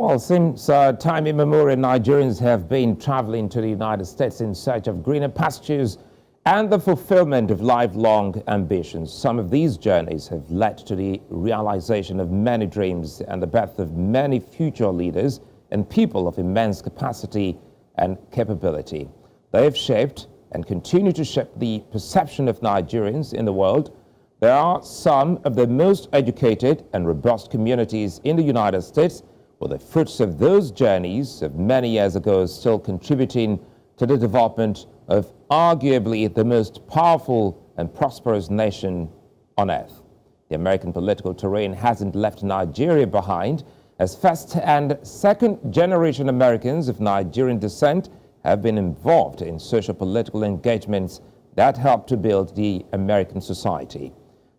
Well, since time immemorial, Nigerians have been traveling to the United States in search of greener pastures and the fulfillment of lifelong ambitions. Some of these journeys have led to the realization of many dreams and the birth of many future leaders and people of immense capacity and capability. They have shaped and continue to shape the perception of Nigerians in the world. There are some of the most educated and robust communities in the United States, with the fruits of those journeys of many years ago still contributing to the development of arguably the most powerful and prosperous nation on earth. The American political terrain hasn't left Nigeria behind, as first and second generation Americans of Nigerian descent have been involved in social political engagements that helped to build the American society.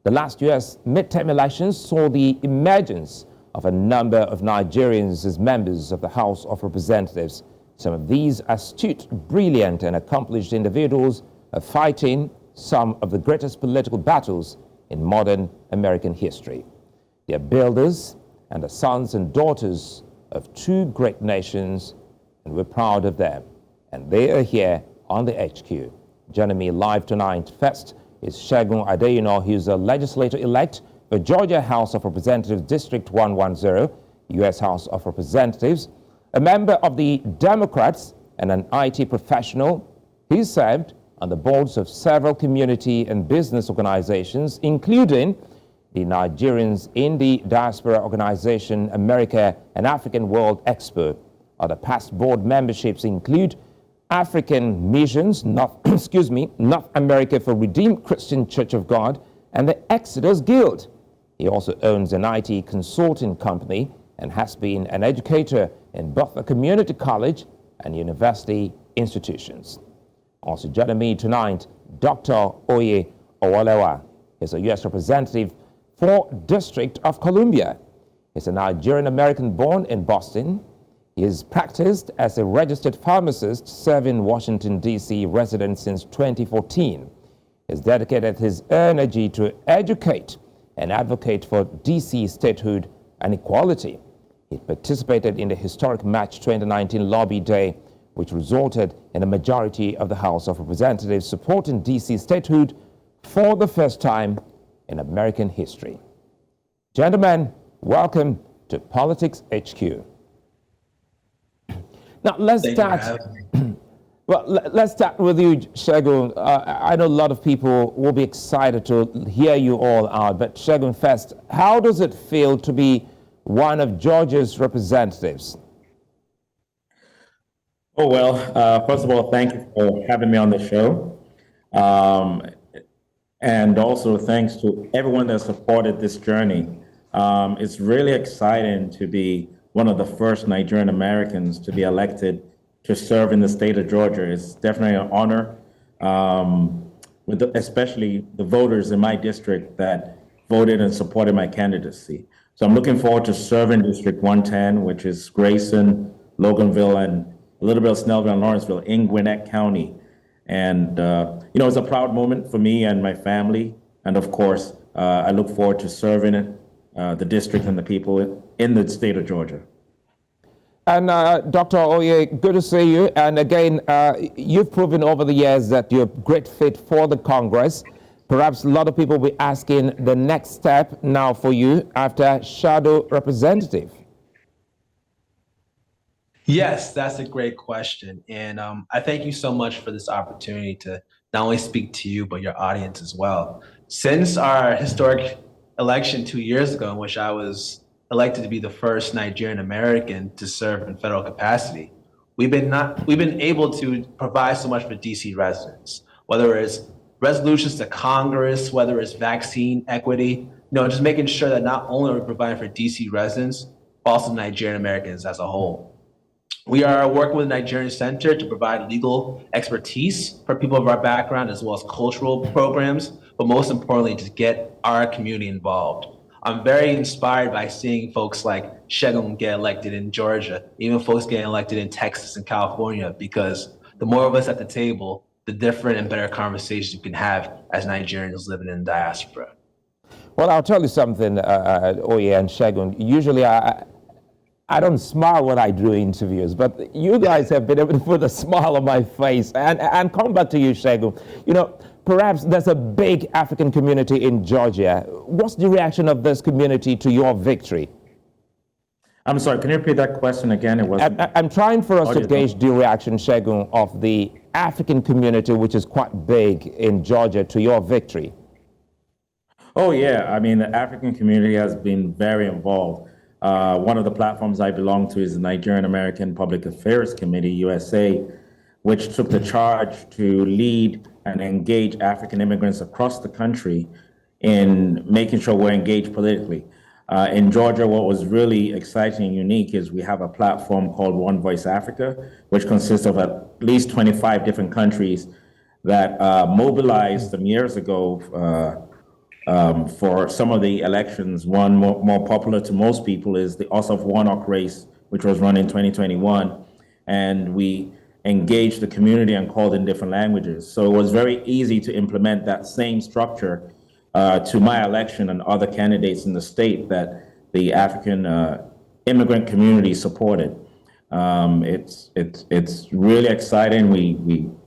The last US midterm elections saw the emergence of a number of Nigerians as members of the House of Representatives. Some of these astute, brilliant, and accomplished individuals are fighting some of the greatest political battles in modern American history. They are builders and the sons and daughters of two great nations, and we're proud of them. And they are here on the HQ. Joining me live tonight, first is Segun Adeyina, who's a legislator-elect for Georgia House of Representatives District 110, U.S. House of Representatives, a member of the Democrats and an IT professional. He served on the boards of several community and business organizations, including the Nigerians in the Diaspora Organization America and African World Expo. Other past board memberships include African Missions, North America for Redeemed Christian Church of God, and the Exodus Guild. He also owns an IT consulting company and has been an educator in both a community college and university institutions. Also joining me tonight, Dr. Owolewa. He's a U.S. representative for District of Columbia. He's a Nigerian-American born in Boston. He has practiced as a registered pharmacist, serving Washington, D.C. resident since 2014. He's dedicated his energy to educate and advocate for D.C. statehood and equality. He participated in the historic March 2019 Lobby Day, which resulted in a majority of the House of Representatives supporting D.C. statehood for the first time in American history. Gentlemen, welcome to Politics HQ. Now, let's start. Well, let's start with you, Segun. I know a lot of people will be excited to hear you all out, but Segun, first, how does it feel to be one of Georgia's representatives? Oh, well, first of all, thank you for having me on the show. And also thanks to everyone that supported this journey. It's really exciting to be one of the first Nigerian Americans to be elected to serve in the state of Georgia. It's definitely an honor, especially the voters in my district that voted and supported my candidacy. So I'm looking forward to serving District 110, which is Grayson, Loganville, and a little bit of Snellville and Lawrenceville in Gwinnett County. And, it's a proud moment for me and my family. And of course, I look forward to serving the district and the people in the state of Georgia. And Dr. Okoye, good to see you. And again, you've proven over the years that you're a great fit for the Congress. Perhaps a lot of people will be asking the next step now for you after shadow representative. Yes, that's a great question. And I thank you so much for this opportunity to not only speak to you, but your audience as well. Since our historic election 2 years ago, in which I was elected to be the first Nigerian American to serve in federal capacity, we've been able to provide so much for DC residents, whether it's resolutions to Congress, whether it's vaccine equity, just making sure that not only are we providing for DC residents, but also Nigerian Americans as a whole. We are working with the Nigerian Center to provide legal expertise for people of our background, as well as cultural programs, but most importantly, to get our community involved. I'm very inspired by seeing folks like Segun get elected in Georgia, even folks getting elected in Texas and California, because the more of us at the table, the different and better conversations you can have as Nigerians living in diaspora. Well, I'll tell you something, Oye and Segun. Usually I don't smile when I do interviews, but you guys have been able to put a smile on my face. And come back to you, Segun. You know, perhaps there's a big African community in Georgia. What's the reaction of this community to your victory? I'm sorry, can you repeat that question again? It wasn't. I'm trying for us to gauge the reaction, Segun, of the African community, which is quite big in Georgia, to your victory. Oh, yeah. I mean, the African community has been very involved. One of the platforms I belong to is the Nigerian American Public Affairs Committee, USA, which took the charge to lead and engage African immigrants across the country in making sure we're engaged politically. In Georgia, what was really exciting and unique is we have a platform called One Voice Africa, which consists of at least 25 different countries that mobilized some years ago for some of the elections. One more popular to most people is the Ossoff Warnock race, which was run in 2021. And we engaged the community and called in different languages. So it was very easy to implement that same structure to my election and other candidates in the state that the African immigrant community supported. It's really exciting.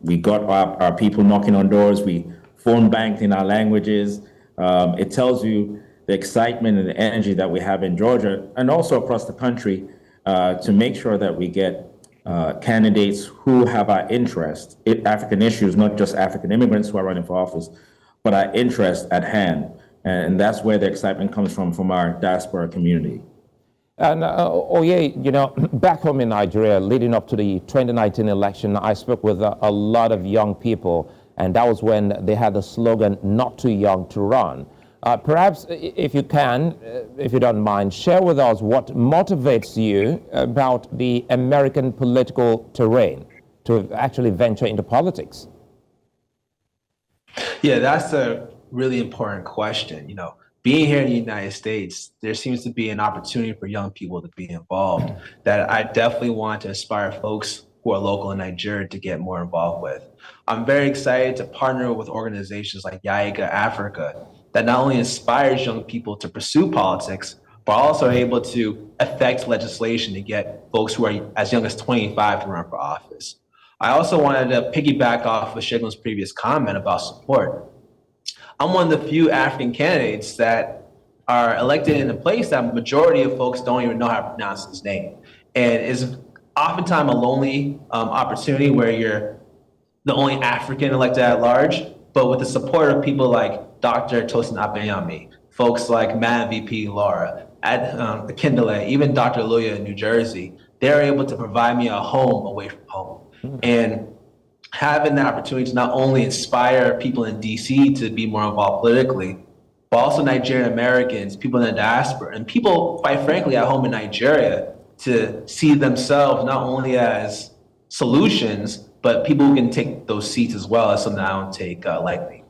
We got our people knocking on doors. We phone banked in our languages. It tells you the excitement and the energy that we have in Georgia and also across the country to make sure that we get candidates who have our interest in African issues, not just African immigrants who are running for office, but our interest at hand. And that's where the excitement comes from our diaspora community. And Oye, you know, back home in Nigeria, leading up to the 2019 election, I spoke with a lot of young people, and that was when they had the slogan, "Not too young to run." Perhaps, if you can, if you don't mind, share with us what motivates you about the American political terrain to actually venture into politics. Yeah, that's a really important question. You know, being here in the United States, there seems to be an opportunity for young people to be involved that I definitely want to inspire folks who are local in Nigeria to get more involved with. I'm very excited to partner with organizations like Yayiga Africa that not only inspires young people to pursue politics, but also are able to affect legislation to get folks who are as young as 25 to run for office. I also wanted to piggyback off of Segun's previous comment about support. I'm one of the few African candidates that are elected in a place that majority of folks don't even know how to pronounce his name. And it's oftentimes a lonely opportunity where you're the only African elected at large, but with the support of people like Dr. Tosin Abayami, folks like Madam VP Laura, Akindele, even Dr. Luya in New Jersey, they're able to provide me a home away from home. And having the opportunity to not only inspire people in DC to be more involved politically, but also Nigerian Americans, people in the diaspora, and people, quite frankly, at home in Nigeria to see themselves not only as solutions, but people who can take those seats as well as something I don't take lightly.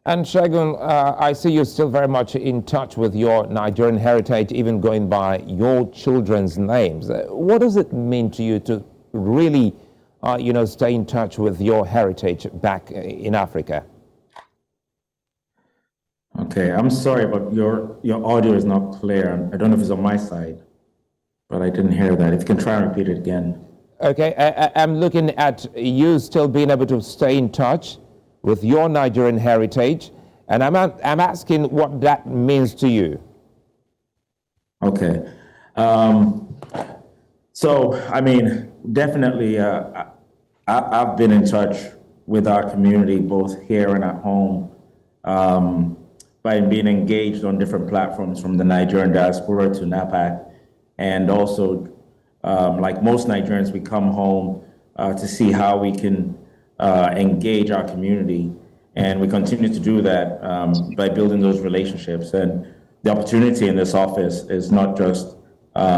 And Segun, I see you're still very much in touch with your Nigerian heritage, even going by your children's names. What does it mean to you to really, stay in touch with your heritage back in Africa? Okay, I'm sorry, but your audio is not clear. I don't know if it's on my side, but I didn't hear that. If you can try and repeat it again. Okay, I'm looking at you still being able to stay in touch with your Nigerian heritage, and I'm asking what that means to you. Okay. So, I mean, definitely, I've been in touch with our community, both here and at home, by being engaged on different platforms from the Nigerian diaspora to NAPAC. And also, like most Nigerians, we come home to see how we can engage our community. And we continue to do that by building those relationships. And the opportunity in this office is not just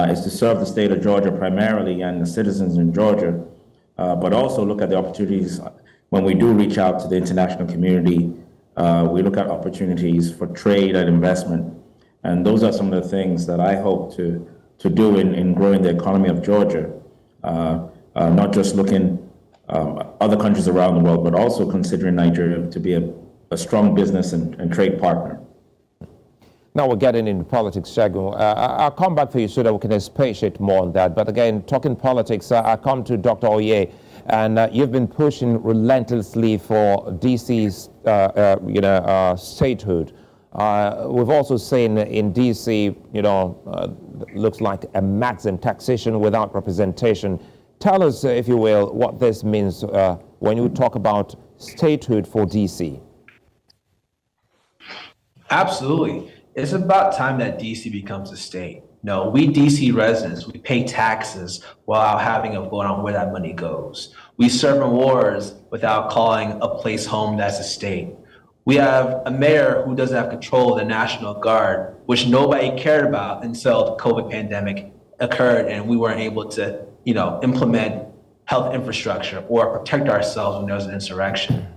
is to serve the state of Georgia primarily and the citizens in Georgia, but also look at the opportunities when we do reach out to the international community. We look at opportunities for trade and investment. And those are some of the things that I hope to do in growing the economy of Georgia, not just looking other countries around the world, but also considering Nigeria to be a strong business and trade partner. Now we're getting into politics, Segun. I'll come back for you so that we can expatiate more on that. But again, talking politics, I come to Dr. Okoye, and you've been pushing relentlessly for DC's, statehood. We've also seen in DC, looks like a maximum taxation without representation. Tell us, if you will, what this means when you talk about statehood for DC. Absolutely. It's about time that DC becomes a state. No, we DC residents, we pay taxes without having a vote on where that money goes. We serve in wars without calling a place home that's a state. We have a mayor who doesn't have control of the National Guard, which nobody cared about until the COVID pandemic occurred and we weren't able to, implement health infrastructure or protect ourselves when there was an insurrection.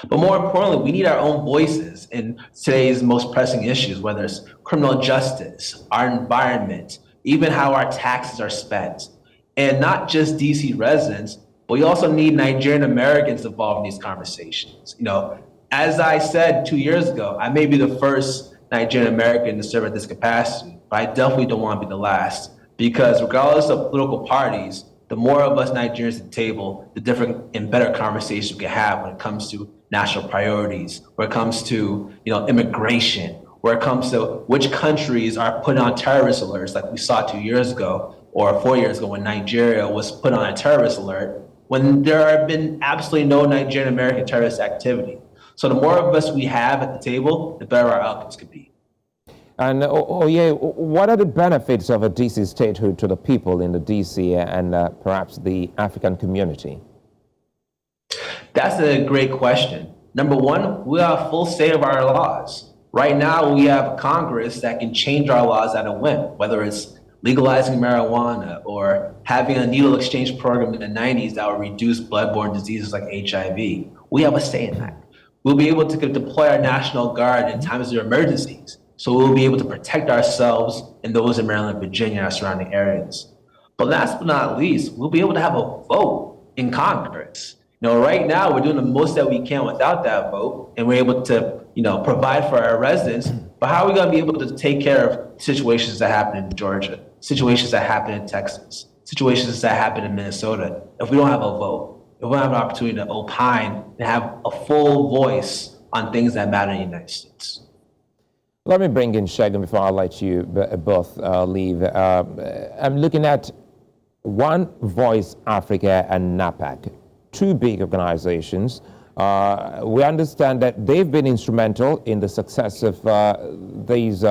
But more importantly, we need our own voices in today's most pressing issues, whether it's criminal justice, our environment, even how our taxes are spent. And not just DC residents, but we also need Nigerian Americans involved in these conversations. As I said 2 years ago, I may be the first Nigerian American to serve at this capacity, but I definitely don't want to be the last, because regardless of political parties, the more of us Nigerians at the table, the different and better conversations we can have when it comes to national priorities, when it comes to immigration, where it comes to which countries are putting on terrorist alerts, like we saw 2 years ago or 4 years ago when Nigeria was put on a terrorist alert, when there have been absolutely no Nigerian American terrorist activity. So the more of us we have at the table, the better our outcomes could be. And what are the benefits of a DC statehood to the people in the DC and perhaps the African community? That's a great question. Number one, we have full say of our laws. Right now, we have a Congress that can change our laws at a whim, whether it's legalizing marijuana or having a needle exchange program in the 90s that would reduce bloodborne diseases like HIV. We have a say in that. We'll be able to deploy our National Guard in times of emergencies. So we'll be able to protect ourselves and those in Maryland, Virginia, and our surrounding areas. But last but not least, we'll be able to have a vote in Congress. Right now we're doing the most that we can without that vote, and we're able to, provide for our residents. But how are we going to be able to take care of situations that happen in Georgia, situations that happen in Texas, situations that happen in Minnesota, if we don't have a vote, if we don't have an opportunity to opine and have a full voice on things that matter in the United States? Let me bring in Segun before I let you both leave. I'm looking at One Voice Africa and NAPAC, two big organizations. We understand that they've been instrumental in the success of these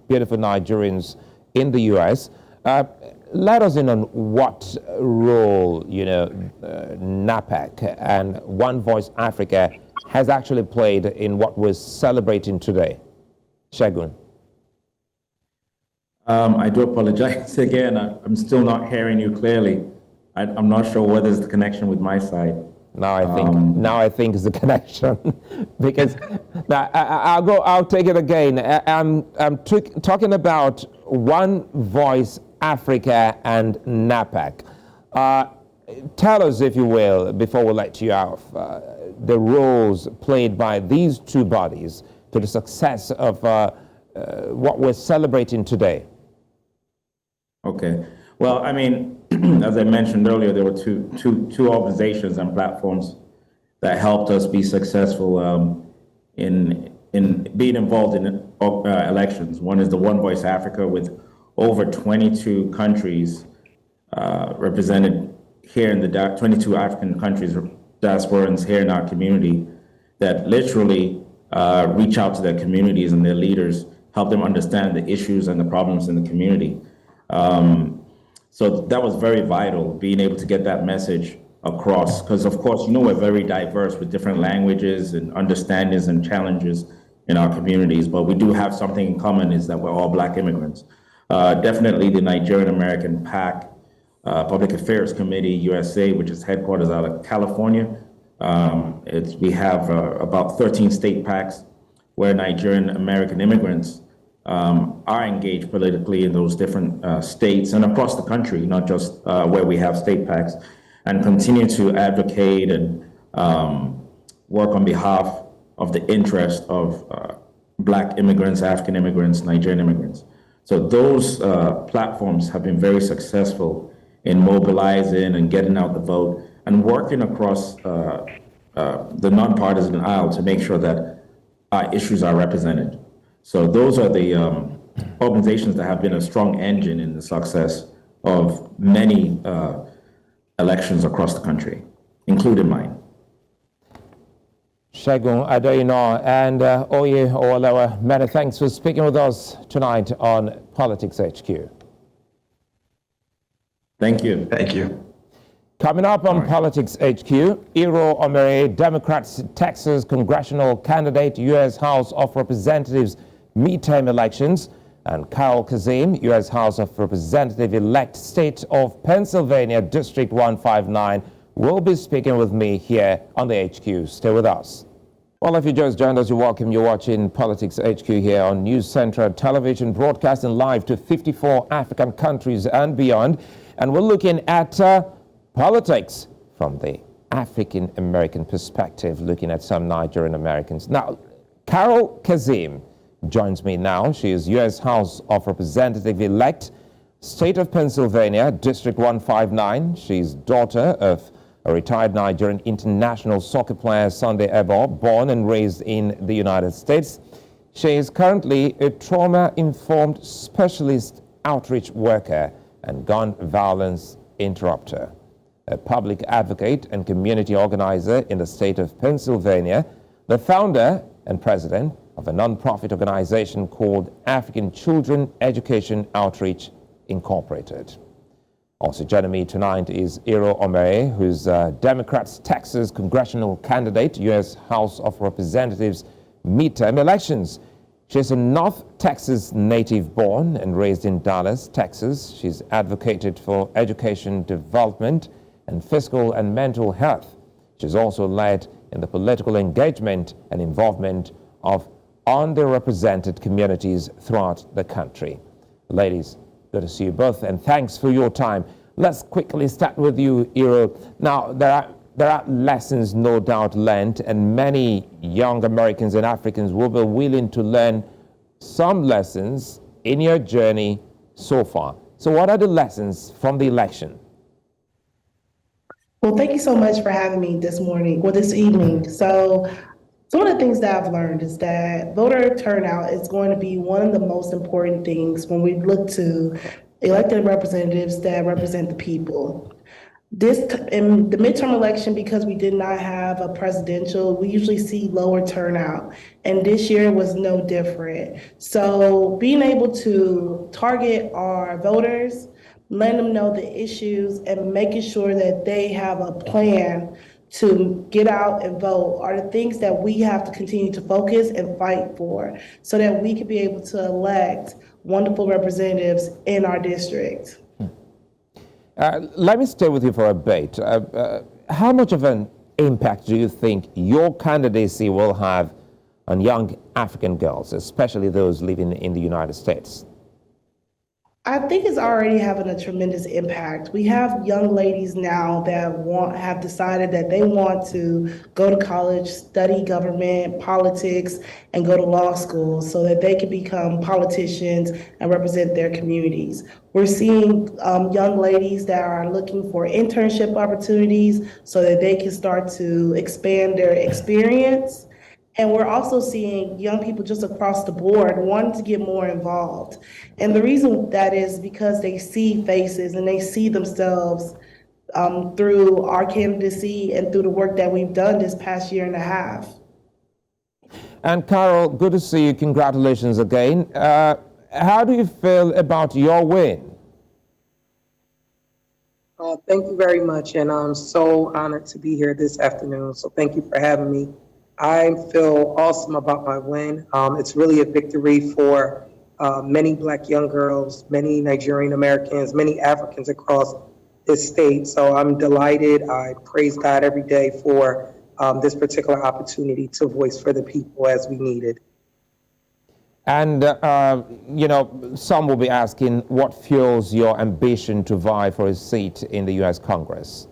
beautiful Nigerians in the U.S. Let us in on what role, NAPAC and One Voice Africa has actually played in what we're celebrating today. Segun. I do apologize again. I'm still not hearing you clearly. I'm not sure whether it's the connection with my side. Now I think it's the connection, because now I'll take it again. I'm talking about One Voice Africa and NAPAC. Tell us, if you will, before we let you off, the roles played by these two bodies to the success of what we're celebrating today. Okay. Well, as I mentioned earlier, there were two organizations and platforms that helped us be successful in being involved in elections. One is the One Voice Africa, with over 22 countries represented here in the 22 African countries, diasporans here in our community, that literally reach out to their communities and their leaders, help them understand the issues and the problems in the community. So that was very vital, being able to get that message across, because of course, we're very diverse with different languages and understandings and challenges in our communities, but we do have something in common, is that we're all Black immigrants. Definitely the Nigerian American PAC, Public Affairs Committee, USA, which is headquarters out of California. We have about 13 state PACs where Nigerian American immigrants are engaged politically in those different states and across the country, not just where we have state PACs, and continue to advocate and work on behalf of the interest of Black immigrants, African immigrants, Nigerian immigrants. So those platforms have been very successful in mobilizing and getting out the vote and working across the nonpartisan aisle to make sure that our issues are represented. So those are the organizations that have been a strong engine in the success of many elections across the country, including mine. Segun, Adeyina, and Owolewa, many thanks for speaking with us tonight on Politics HQ. Thank you. Thank you. Coming up on Politics HQ, Omere, Democrats' Texas Congressional candidate, U.S. House of Representatives midterm elections, and Kazeem, U.S. House of Representative-elect State of Pennsylvania, District 159, will be speaking with me here on the HQ. Stay with us. Well, if you just joined us, you're welcome. You're watching Politics HQ here on News Central Television, broadcasting live to 54 African countries and beyond. And we're looking at politics from the African-American perspective, looking at some Nigerian Americans. Now, Kazeem joins me now. She is U.S. House of Representative-elect, State of Pennsylvania, District 159. She's daughter of a retired Nigerian international soccer player, Sunday Ebo, born and raised in the United States. She is currently a trauma-informed specialist outreach worker and gun violence interrupter, a public advocate and community organizer in the state of Pennsylvania, the founder and president of a nonprofit organization called African Children Education Outreach Incorporated. Also joining me tonight is Omere, who's Democrats' Texas Congressional candidate, U.S. House of Representatives midterm elections. She's a North Texas native, born and raised in Dallas, Texas. She's advocated for education, development, and physical and mental health. She's also led in the political engagement and involvement of underrepresented communities throughout the country. Ladies, good to see you both, and thanks for your time. Let's quickly start with you, Now, there are lessons no doubt learned, and many young Americans and Africans will be willing to learn some lessons in your journey so far. So what are the lessons from the election? Well, thank you so much for having me this evening. So some of the things that I've learned is that voter turnout is going to be one of the most important things when we look to elected representatives that represent the people. In the midterm election, because we did not have a presidential, we usually see lower turnout, and this year was no different. So being able to target our voters, letting them know the issues, and making sure that they have a plan to get out and vote are the things that we have to continue to focus and fight for so that we can be able to elect wonderful representatives in our district. Let me stay with you for a bit. How much of an impact do you think your candidacy will have on young African girls, especially those living in the United States? I think it's already having a tremendous impact. We have young ladies now that have decided that they want to go to college, study government, politics, and go to law school so that they can become politicians and represent their communities. We're seeing young ladies that are looking for internship opportunities so that they can start to expand their experience. And we're also seeing young people just across the board wanting to get more involved. And the reason that is because they see faces and they see themselves through our candidacy and through the work that we've done this past year and a half. And Carol, good to see you. Congratulations again. How do you feel about your win? Thank you very much. And I'm so honored to be here this afternoon. So thank you for having me. I feel awesome about my win. It's really a victory for many Black young girls, many Nigerian Americans, many Africans across this state. So I'm delighted. I praise God every day for this particular opportunity to voice for the people as we need it. And, some will be asking what fuels your ambition to vie for a seat in the U.S. Congress?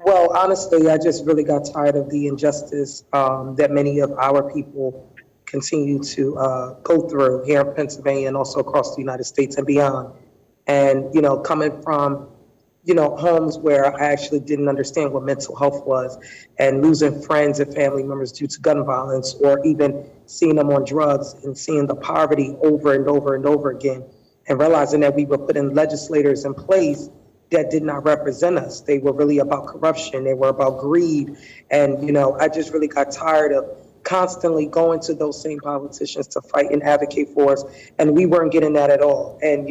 Well, honestly, I just really got tired of the injustice that many of our people continue to go through here in Pennsylvania and also across the United States and beyond. And, coming from, homes where I actually didn't understand what mental health was and losing friends and family members due to gun violence, or even seeing them on drugs and seeing the poverty over and over and over again, and realizing that we were putting legislators in place that did not represent us. They were really about corruption. They were about greed. And, I just really got tired of constantly going to those same politicians to fight and advocate for us. And we weren't getting that at all. And,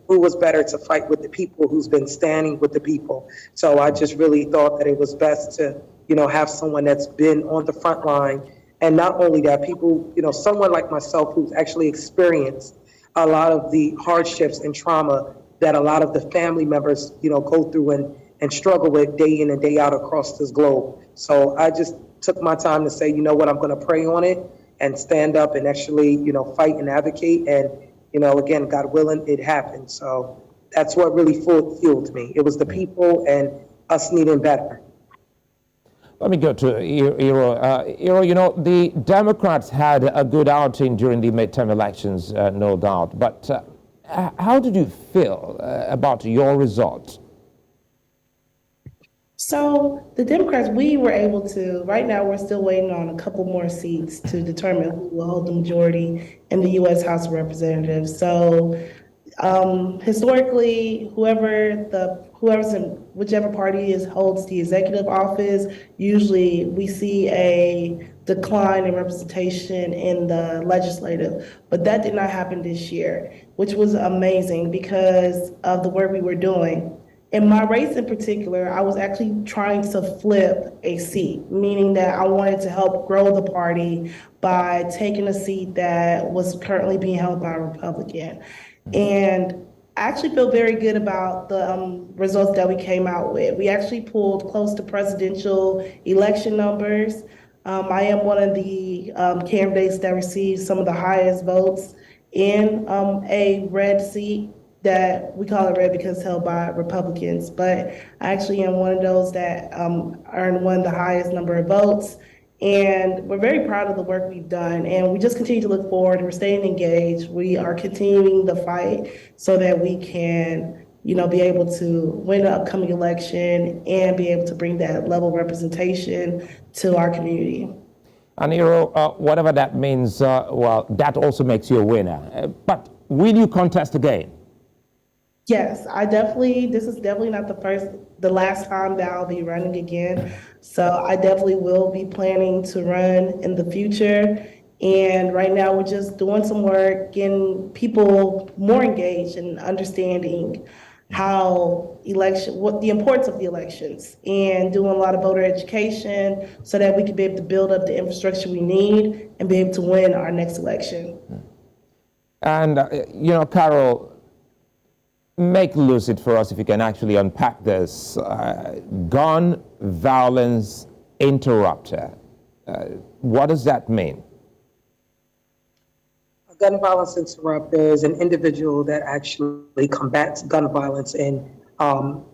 who was better to fight with the people who's been standing with the people? So I just really thought that it was best to, have someone that's been on the front line. And not only that, people, someone like myself who's actually experienced a lot of the hardships and trauma that a lot of the family members, go through and struggle with day in and day out across this globe. So I just took my time to say, you know what, I'm going to pray on it and stand up and actually, fight and advocate. And, again, God willing, it happened. So that's what really fueled me. It was the people and us needing better. Let me go to Iro. Iro, the Democrats had a good outing during the midterm elections, no doubt. But how did you feel about your result? So the Democrats, we were able to, right now we're still waiting on a couple more seats to determine who will hold the majority in the U.S. House of Representatives. So historically, whichever party holds the executive office, usually we see a decline in representation in the legislative. But that did not happen this year, which was amazing because of the work we were doing. In my race in particular, I was actually trying to flip a seat, meaning that I wanted to help grow the party by taking a seat that was currently being held by a Republican. And I actually feel very good about the results that we came out with. We actually pulled close to presidential election numbers. I am one of the candidates that received some of the highest votes in a red seat that we call it red because it's held by Republicans. But I actually am one of those that earned one of the highest number of votes. And we're very proud of the work we've done. And we just continue to look forward and we're staying engaged. We are continuing the fight so that we can, be able to win the upcoming election and be able to bring that level of representation to our community. And Iro, whatever that means, that also makes you a winner. But will you contest again? Yes, this is definitely not the last time that I'll be running again. So I definitely will be planning to run in the future. And right now we're just doing some work, getting people more engaged and understanding what the importance of the elections, and doing a lot of voter education so that we can be able to build up the infrastructure we need and be able to win our next election. And, Carol, make lucid for us if you can actually unpack this. Gun violence interrupter. What does that mean? A gun violence interrupter is an individual that actually combats gun violence and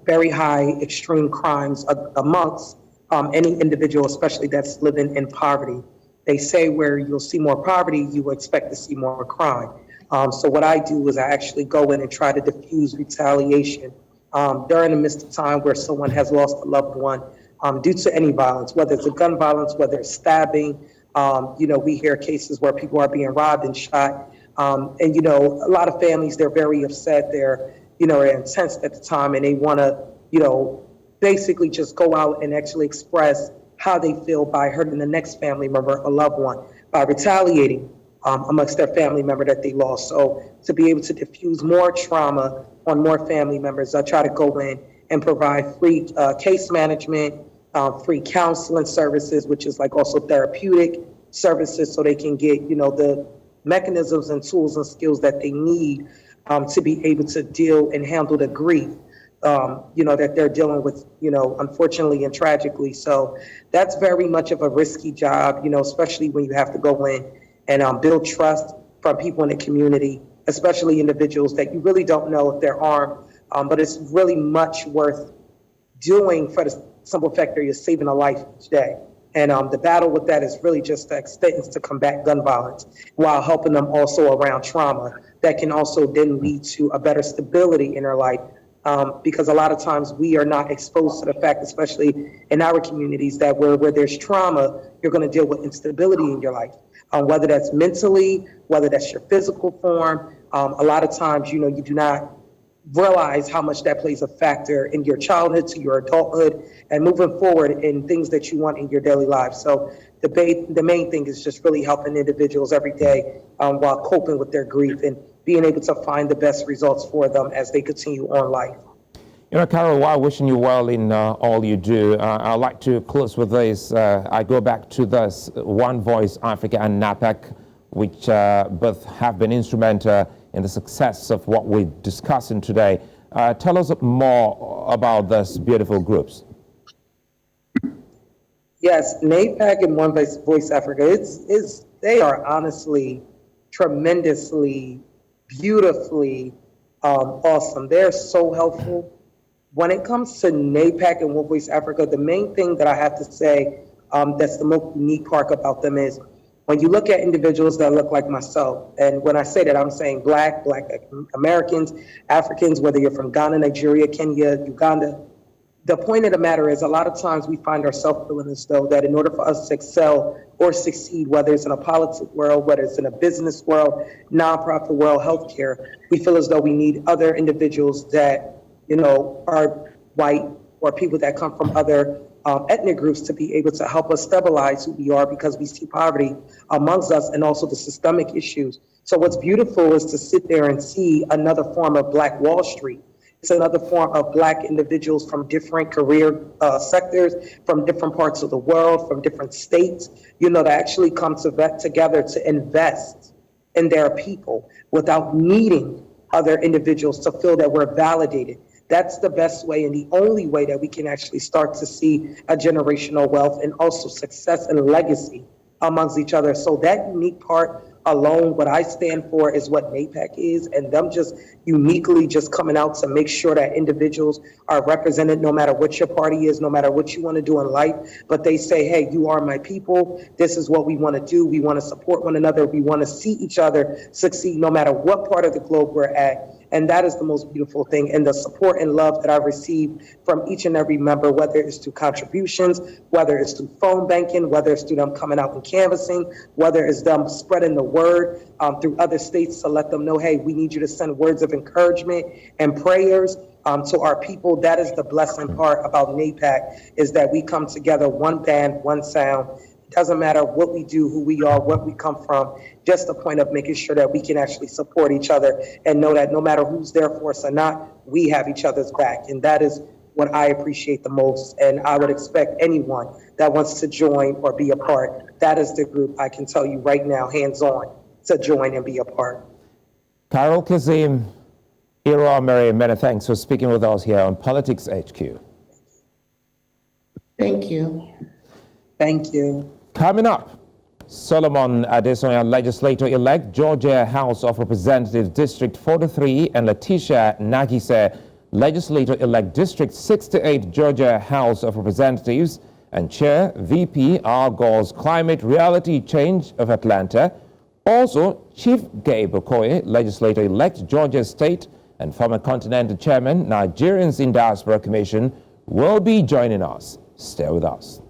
very high extreme crimes amongst any individual, especially that's living in poverty. They say where you'll see more poverty, you will expect to see more crime. So what I do is I actually go in and try to diffuse retaliation during the midst of time where someone has lost a loved one due to any violence, whether it's a gun violence, whether it's stabbing. We hear cases where people are being robbed and shot. And, a lot of families, they're very upset. They're incensed at the time, and they want to, basically just go out and actually express how they feel by hurting the next family member, a loved one, by retaliating amongst their family member that they lost. So to be able to diffuse more trauma on more family members, I try to go in and provide free case management, free counseling services, which is like also therapeutic services, so they can get, the mechanisms and tools and skills that they need to be able to deal and handle the grief, that they're dealing with, unfortunately and tragically. So that's very much of a risky job, especially when you have to go in and build trust from people in the community, especially individuals that you really don't know if they're armed, but it's really much worth doing for the simple fact that you're saving a life each day. And the battle with that is really just the extent to combat gun violence while helping them also around trauma that can also then lead to a better stability in their life. Because a lot of times we are not exposed to the fact, especially in our communities, that where there's trauma, you're going to deal with instability in your life, whether that's mentally, whether that's your physical form. A lot of times, you do not realize how much that plays a factor in your childhood to your adulthood and moving forward in things that you want in your daily life. So the main thing is just really helping individuals every day while coping with their grief and being able to find the best results for them as they continue on life. Carol, while wishing you well in all you do, I'd like to close with this. I go back to this One Voice Africa and NAPAC, which both have been instrumental in the success of what we're discussing today. Tell us more about these beautiful groups. Yes, NAPAC and One Voice Africa, they are honestly tremendously, beautifully awesome. They're so helpful. When it comes to NAPAC and One Voice Africa, the main thing that I have to say that's the most unique part about them is when you look at individuals that look like myself, and when I say that, I'm saying Black Americans, Africans, whether you're from Ghana, Nigeria, Kenya, Uganda, the point of the matter is a lot of times we find ourselves feeling as though that in order for us to excel or succeed, whether it's in a politics world, whether it's in a business world, nonprofit world, healthcare, we feel as though we need other individuals that, are white or people that come from other ethnic groups to be able to help us stabilize who we are because we see poverty amongst us and also the systemic issues. So what's beautiful is to sit there and see another form of Black Wall Street. It's another form of Black individuals from different career sectors, from different parts of the world, from different states, that actually come together to invest in their people without needing other individuals to feel that we're validated. That's the best way and the only way that we can actually start to see a generational wealth and also success and legacy amongst each other. So that unique part alone, what I stand for is what NAPAC is, and them just uniquely just coming out to make sure that individuals are represented no matter what your party is, no matter what you want to do in life, but they say, hey, you are my people, this is what we want to do, we want to support one another, we want to see each other succeed no matter what part of the globe we're at. And that is the most beautiful thing, and the support and love that I've received from each and every member, whether it's through contributions, whether it's through phone banking, whether it's through them coming out and canvassing, whether it's them spreading the word through other states to let them know, hey, we need you to send words of encouragement and prayers to our people. That is the blessing part about NAPAC, is that we come together, one band, one sound. It doesn't matter what we do, who we are, what we come from, just the point of making sure that we can actually support each other and know that no matter who's there for us or not, we have each other's back. And that is what I appreciate the most. And I would expect anyone that wants to join or be a part, that is the group I can tell you right now, hands on, to join and be a part. Carol, Kazeem, Omere, many thanks for speaking with us here on Politics HQ. Thank you. Thank you. Coming up, Sulaiman Aledeh, legislator-elect, Georgia House of Representatives, District 43, and Naghise, legislator-elect, District 68, Georgia House of Representatives, and Chair, VP, Argos Climate Reality Change of Atlanta. Also, Chief Gabe Okoye, legislator-elect, Georgia State, and former Continental Chairman, Nigerians in Diaspora Commission, will be joining us. Stay with us.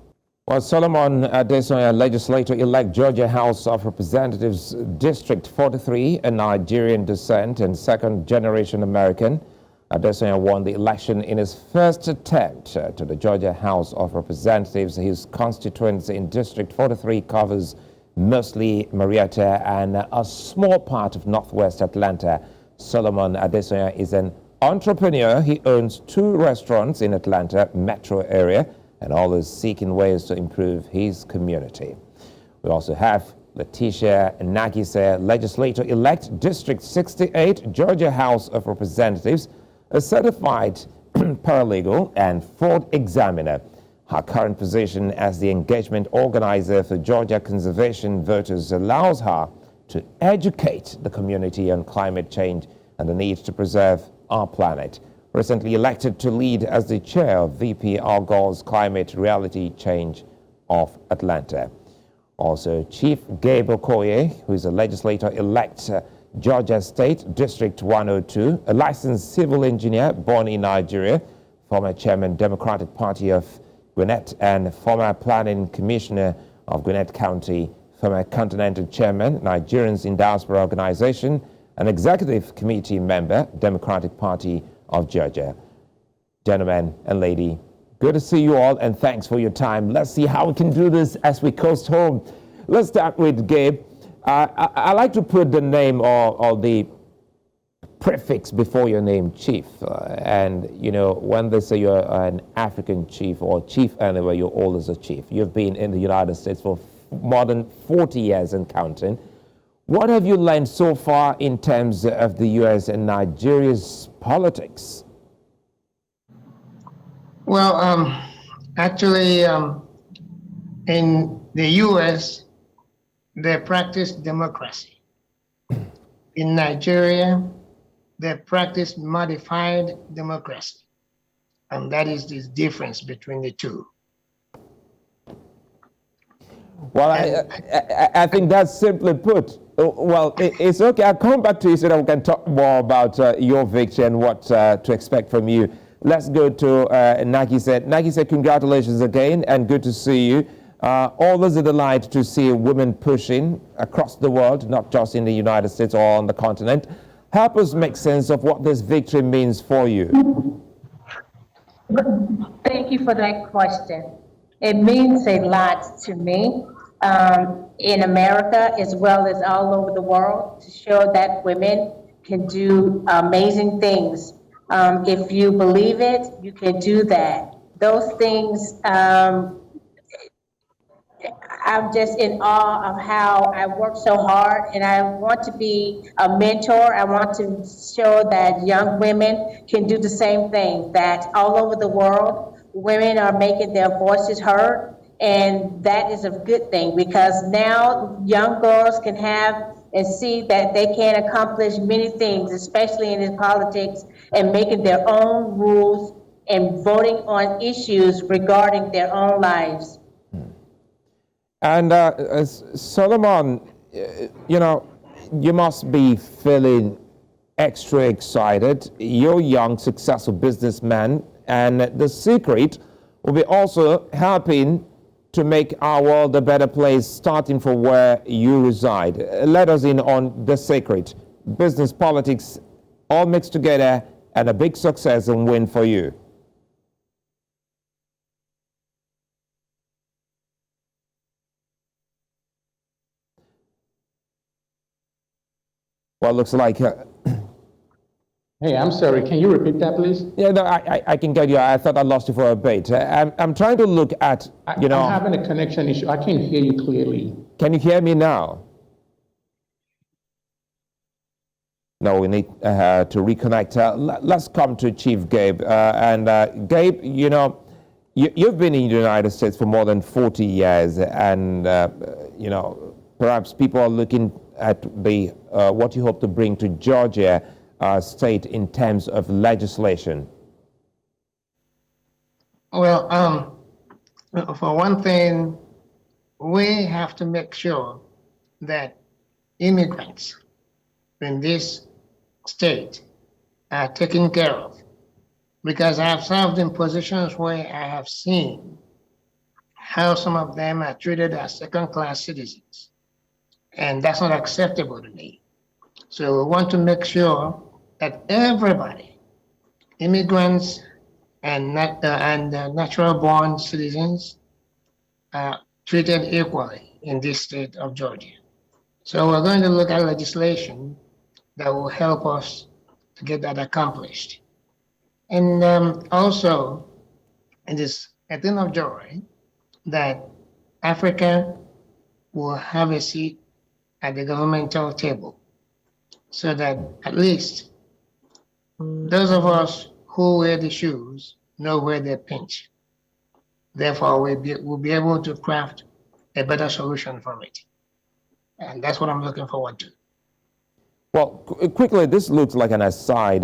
Well, Sulaiman Aledeh, legislator-elect, Georgia House of Representatives, District 43, a Nigerian descent and second-generation American. Adesanya won the election in his first attempt to the Georgia House of Representatives. His constituency in District 43 covers mostly Marietta and a small part of northwest Atlanta. Sulaiman Aledeh is an entrepreneur. He owns 2 restaurants in Atlanta metro area and always seeking ways to improve his community. We also have Naghise, legislator-elect, District 68, Georgia House of Representatives, a certified paralegal and Ford examiner. Her current position as the engagement organizer for Georgia Conservation Voters allows her to educate the community on climate change and the need to preserve our planet. recently elected to lead as the chair of VP Al Gore's Climate Reality Change of Atlanta. Also, Chief Gabe Okoye, who is a legislator-elect Georgia State District 102, a licensed civil engineer born in Nigeria, former chairman Democratic Party of Gwinnett and former planning commissioner of Gwinnett County, former continental chairman, Nigerians in Diaspora Organization, an executive committee member, Democratic Party of Georgia. Gentlemen and lady, good to see you all, and thanks for your time. Let's see how we can do this as we coast home. Let's start with Gabe. I like to put the name or the prefix before your name, Chief. And, you know, when they say you're an African chief or chief anyway, you're always a chief. You've been in the United States for more than 40 years and counting. What have you learned so far in terms of the U.S. and Nigeria's politics? Well, actually, in the U.S., they practice democracy. In Nigeria, they practice modified democracy. And that is the difference between the two. Well, I think that's simply put. Well, it's okay. I'll come back to you so that we can talk more about your victory and what to expect from you. Let's go to Naghise. Naghise, congratulations again, and good to see you. Always a delight to see women pushing across the world, not just in the United States or on the continent. Help us make sense of what this victory means for you. Thank you for that question. It means a lot to me in America as well as all over the world to show that women can do amazing things. If you believe it, you can do that. Those things, I'm just in awe of how I work so hard, and I want to be a mentor. I want to show that young women can do the same thing, that all over the world, women are making their voices heard, and that is a good thing because now young girls can have and see that they can accomplish many things, especially in politics, and making their own rules and voting on issues regarding their own lives. And Solomon, you know, you must be feeling extra excited. You're a young, successful businessman, and the secret will be also helping to make our world a better place, starting from where you reside. Let us in on the secret. Business, politics, all mixed together, and a big success and win for you. Well, looks like... Hey, I'm sorry. Can you repeat that, please? Yeah, no, I can get you. I thought I lost you for a bit. I'm trying to look at, you know... I'm having a connection issue. I can't hear you clearly. Can you hear me now? No, we need to reconnect. Let's come to Chief Gabe. Gabe, you know, you've been in the United States for more than 40 years, and, you know, perhaps people are looking at the what you hope to bring to Georgia state in terms of legislation. Well, for one thing, we have to make sure that immigrants in this state are taken care of, because I have served in positions where I have seen how some of them are treated as second-class citizens, and that's not acceptable to me. So we want to make sure that everybody, immigrants and natural-born citizens, are treated equally in this state of Georgia. So we're going to look at legislation that will help us to get that accomplished. And also, it is a thing of joy that Africa will have a seat at the governmental table, so that at least those of us who wear the shoes know where they pinch. Therefore, we'll be able to craft a better solution for it. And that's what I'm looking forward to. Well, quickly, this looks like an aside,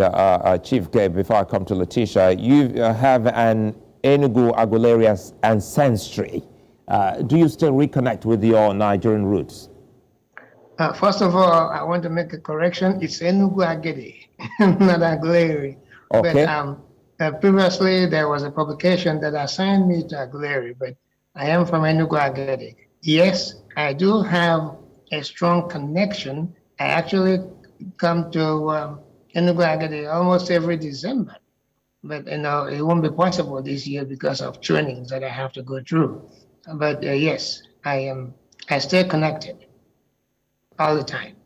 Chief Gabe, before I come to Letitia. You have an Enugu Aguilera ancestry. Do you still reconnect with your Nigerian roots? First of all, I want to make a correction. It's Enugu Agede, not Aguilera. Okay. But previously, there was a publication that assigned me to Aguilera, but I am from Enugu Agede. Yes, I do have a strong connection. I actually come to Enugu Agede almost every December, but it won't be possible this year because of trainings that I have to go through. But yes, I stay connected all the time.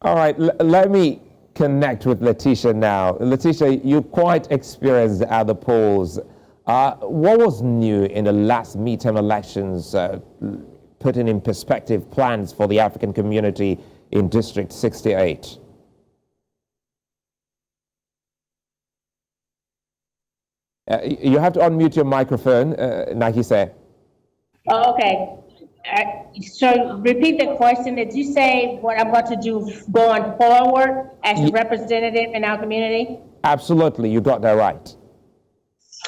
All right, let me connect with Letitia now. Letitia, you're quite experienced at the polls. What was new in the last midterm elections, putting in perspective plans for the African community in District 68? You have to unmute your microphone, Naghise. Oh, okay. So repeat the question. Did you say what I'm going to do going forward as a representative in our community? Absolutely, you got that right.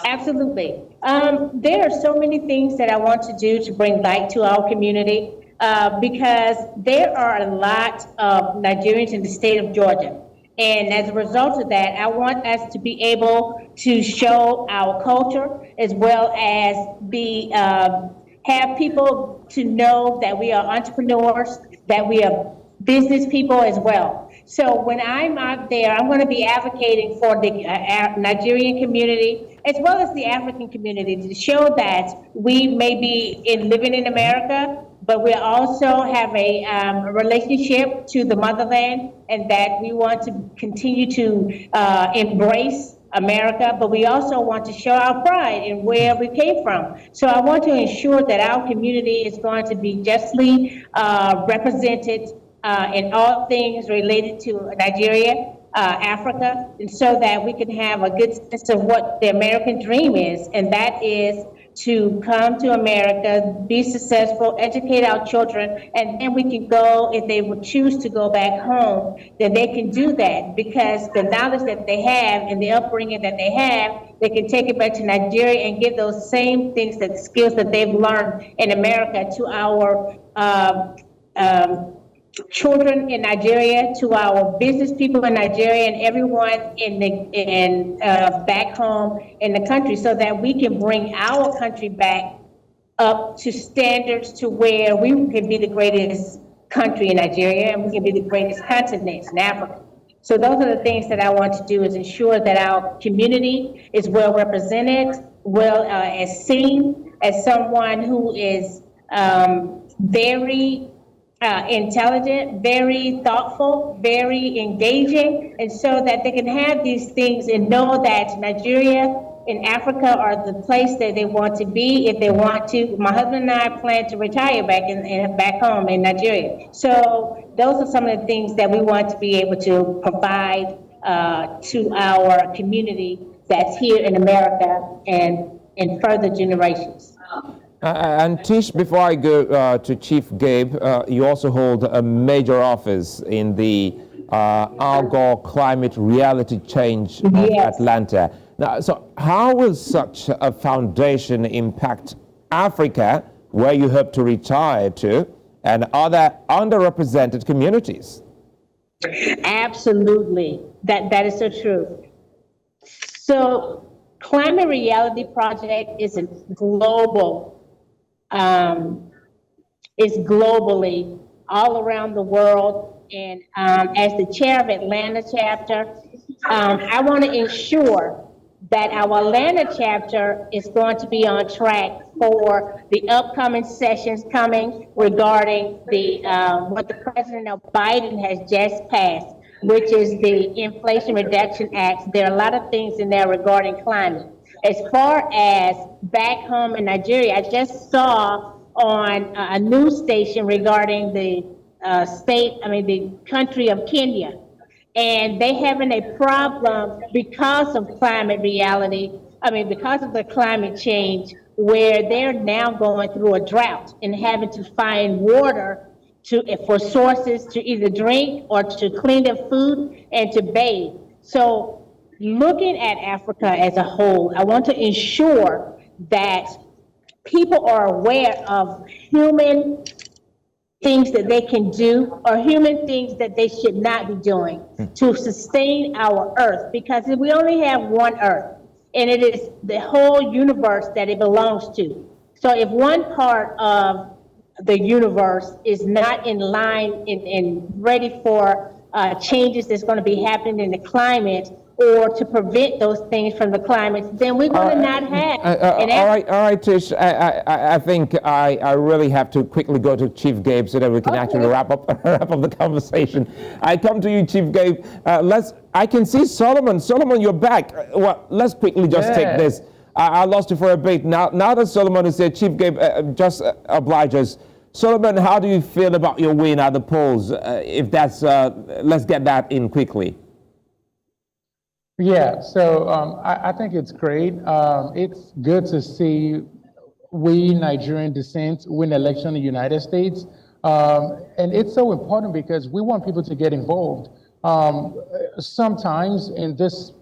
Absolutely. There are so many things that I want to do to bring light to our community because there are a lot of Nigerians in the state of Georgia. And as a result of that, I want us to be able to show our culture as well as be have people to know that we are entrepreneurs, that we are business people as well. So when I'm out there, I'm going to be advocating for the Nigerian community as well as the African community to show that we may be living in America, but we also have a relationship to the motherland, and that we want to continue to embrace America, but we also want to show our pride in where we came from. So I want to ensure that our community is going to be justly represented in all things related to Nigeria, Africa, and so that we can have a good sense of what the American dream is, and that is to come to America, be successful, educate our children, and then we can go, if they would choose to go back home, then they can do that because the knowledge that they have and the upbringing that they have, they can take it back to Nigeria and give those same things, that skills that they've learned in America to our children in Nigeria, to our business people in Nigeria, and everyone in back home in the country, so that we can bring our country back up to standards to where we can be the greatest country in Nigeria and we can be the greatest continent in Africa. So those are the things that I want to do, is ensure that our community is well represented, well as seen as someone who is very intelligent, very thoughtful, very engaging, and so that they can have these things and know that Nigeria and Africa are the place that they want to be if they want to. My husband and I plan to retire back home in Nigeria. So those are some of the things that we want to be able to provide to our community that's here in America and in further generations. And Tish, before I go to Chief Gabe, you also hold a major office in the Al Gore Climate Reality Change of Atlanta. Now, so how will such a foundation impact Africa, where you hope to retire to, and other underrepresented communities? Absolutely, that is so true. So, Climate Reality Project is a global. Is globally all around the world, and as the chair of Atlanta chapter, I want to ensure that our Atlanta chapter is going to be on track for the upcoming sessions coming regarding the what the President Biden has just passed, which is the Inflation Reduction Act. There are a lot of things in there regarding climate. As far as back home in Nigeria, I just saw on a news station regarding the the country of Kenya. And they having a problem because of climate reality, because of the climate change, where they're now going through a drought and having to find water for sources to either drink or to clean their food and to bathe. So looking at Africa as a whole, I want to ensure that people are aware of human things that they can do or human things that they should not be doing to sustain our earth, because we only have one earth and it is the whole universe that it belongs to. So if one part of the universe is not in line and ready for changes that's going to be happening in the climate, or to prevent those things from the climate, then we're going to not have. All right, Tish. I think I really have to quickly go to Chief Gabe so that we can actually wrap up the conversation. I come to you, Chief Gabe. I can see Solomon. Solomon, you're back. Well, let's quickly just take this. I lost you for a bit. Now that Solomon is here, Chief Gabe, just oblige us. Solomon, how do you feel about your win at the polls? If that's, let's get that in quickly. Yeah, so I think it's great. It's good to see we Nigerian descent win election in the United States. And it's so important because we want people to get involved. Sometimes in this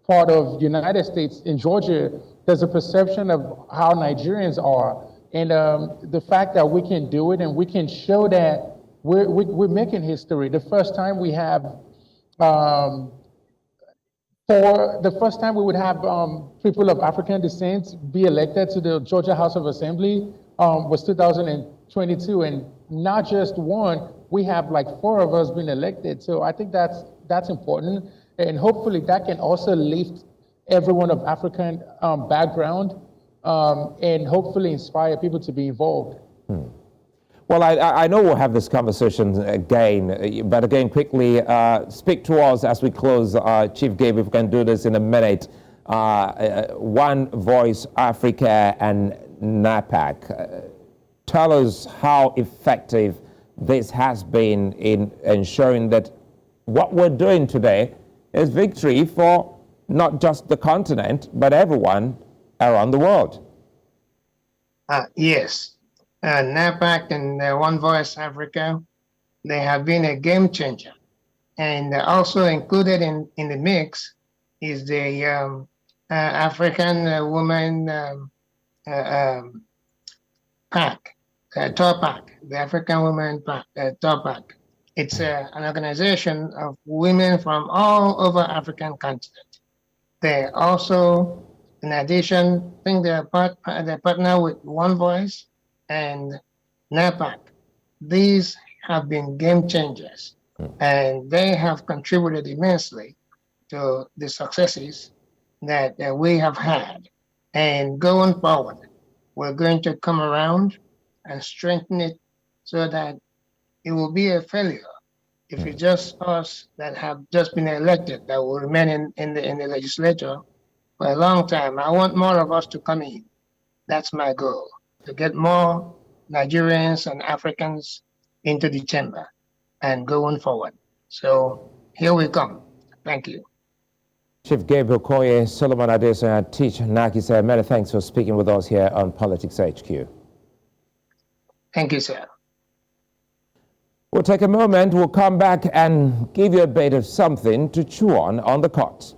part of the United States, in Georgia, there's a perception of how Nigerians are. And the fact that we can do it and we can show that we're making history. The first time we have for the first time we would have people of African descent be elected to the Georgia House of Assembly was 2022, and not just one, we have like 4 of us being elected. So I think that's important, and hopefully that can also lift everyone of African background and hopefully inspire people to be involved. Well, I know we'll have this conversation again, but again, quickly, speak to us as we close. Chief Gabe, if we can do this in a minute. One Voice Africa and NAPAC. Tell us how effective this has been in ensuring that what we're doing today is victory for not just the continent, but everyone around the world. Yes. NAPAC and One Voice Africa, they have been a game changer. And also included in the mix is the African Women PAC, TOPAC, the African Women PAC, TOPAC. It's an organization of women from all over African continent. They also, in addition, I think they partner with One Voice and NAPAC. These have been game changers, and they have contributed immensely to the successes that we have had. And going forward, we're going to come around and strengthen it so that it will be a failure if it's just us that have just been elected that will remain in the legislature for a long time. I want more of us to come in. That's my goal, to get more Nigerians and Africans into the chamber and going forward. So here we come. Thank you. Chief Gabe, Okoye, Sulaiman Aledeh, Tish, Naghise, many thanks for speaking with us here on Politics HQ. Thank you, sir. We'll take a moment, we'll come back and give you a bit of something to chew on the court.